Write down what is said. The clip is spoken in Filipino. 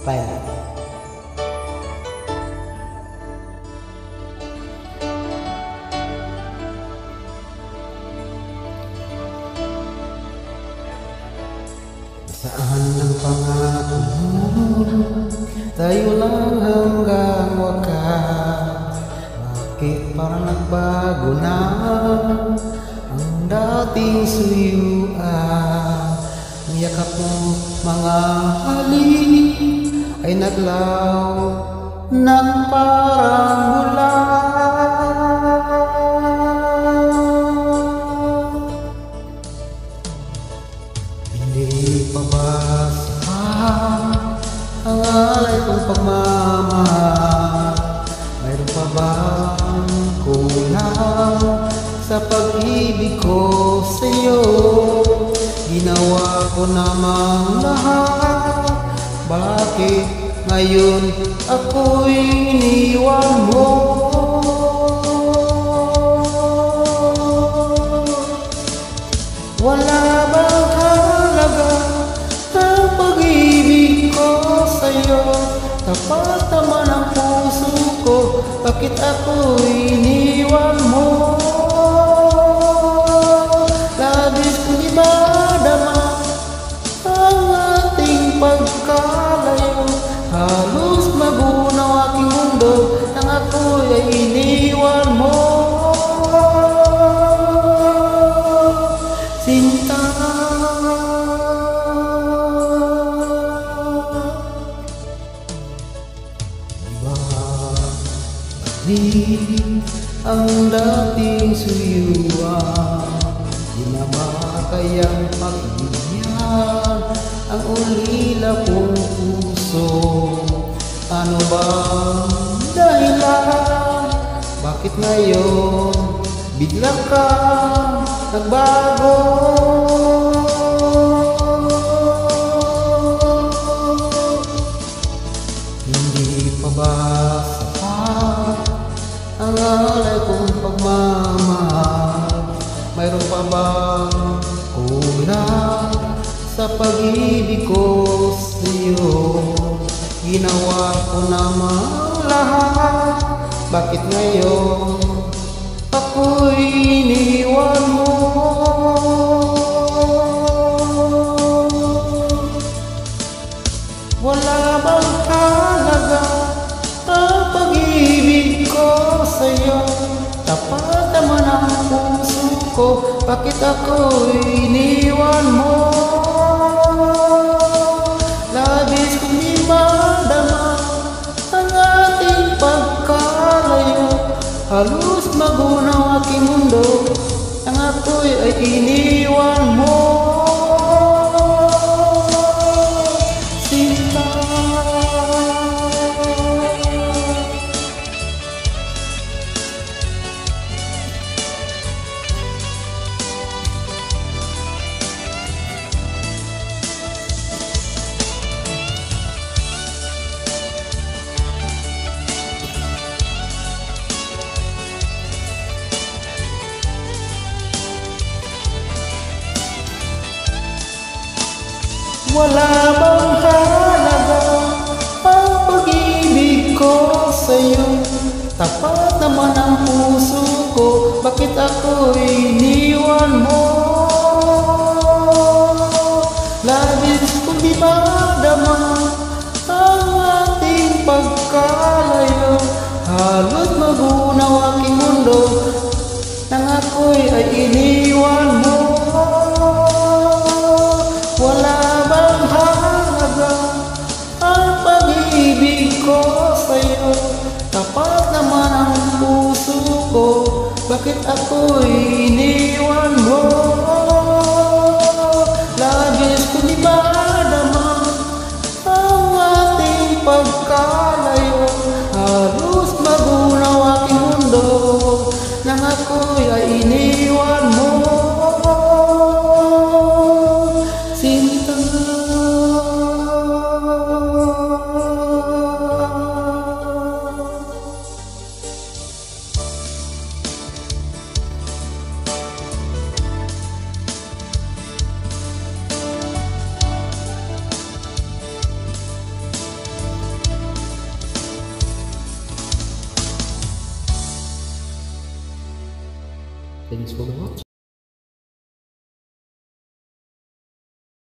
Pilot. Saan ang pangako mo? Tayo lang hanggang wakas. Bakit parang nagbago na ang dating suyuan? Ang yakap mo mga halik ay naglaw ng parang bulan. Hindi pa ba sapat ang alay kong pagmamahal? Mayroon pa bang kulang sa pag-ibig ko sa'yo? Ginawa ko namang lahat, bakit ngayon ako'y iniwan mo? Wala bang halaga ang pag-ibig ko sa'yo? Tapat naman ang puso ko, bakit ako'y iniwan mo? Labis ko di madama ang ating pagkalayo. Halos magunaw aking mundo nang ako'y ay iniwan mo. Sinta, bakit ang dating suyuan? Di na ba kayang pagbigyan ang ulila kong puso? Ano bang dahilan? Bakit ngayon bigla ka nagbago? Hindi pa ba sapat ang alay kong pagmamahal? Mayroon pa bang kulang sa pag-ibig ko sa'yo? Ginawa ko naman lahat, bakit ngayon ako'y iniwan mo? Wala bang halaga ang pag-ibig ko sa'yo? Tapat naman ang puso ko, bakit ako'y iniwan mo? Labis kong di madama ang ating pagkalayo. Halos magunaw aking mundo nang ako'y ay iniwan mo. Sinta, wala bang halaga ang pag-ibig ko sa'yo? Tapat naman ang puso ko, bakit ako'y iniwan mo? Labis kong di madama ang ating pagkalayo. Halos magunaw aking mundo nang ako'y ay iniwan mo. Wala bang halaga ang pag-ibig ko sa'yo? Tapat naman ang puso ko, bakit ako'y iniwan mo? Labis ko di madama ang ating pagkalayo. Halos magunaw aking mundo nang ako'y ay iniwan mo. Thanks for watching.